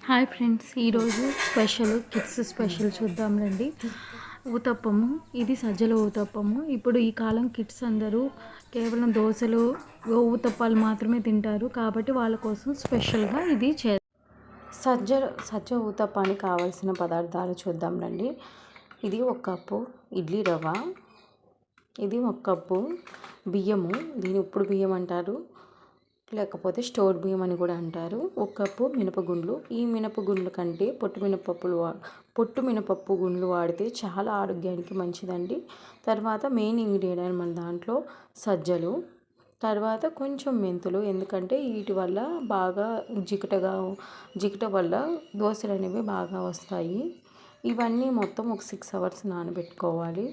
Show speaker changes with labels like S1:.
S1: Hi friends, ఈరోజు kids special చూద్దాం రండి. ఊతప్పము. ఇది సజ్జల ఊతప్పము. ఇప్పుడు ఈ కాలం కిడ్స్ అందరూ కేవలం దోశలు, ఊతప్పాలు మాత్రమే తింటారు. కాబట్టి వాళ్ళ కోసం స్పెషల్గా ఇది సజ్జ ఊతప్పానికి కావాల్సిన పదార్థాలు చూద్దాం రండి. ఇది 1 కప్పు ఇడ్లీ రవ్వ, ఇది 1 కప్పు బియ్యము. దీని ఉప్పుడు బియ్యం అంటారు, లేకపోతే స్టోర్ బియ్యం అని కూడా అంటారు. 1 కప్పు మినపగుండ్లు. ఈ మినపగుండ్ల కంటే పొట్టు మినపప్పు గుండ్లు వాడితే చాలా ఆరోగ్యానికి మంచిదండి. తర్వాత మెయిన్ ఇంగ్రీడియంట్ మన దాంట్లో సజ్జలు, తర్వాత కొంచెం మెంతులు. ఎందుకంటే వీటి వల్ల బాగా జిగట వల్ల దోశలు అనేవి బాగా వస్తాయి. ఇవన్నీ మొత్తం ఒక 6 hours నానబెట్టుకోవాలి.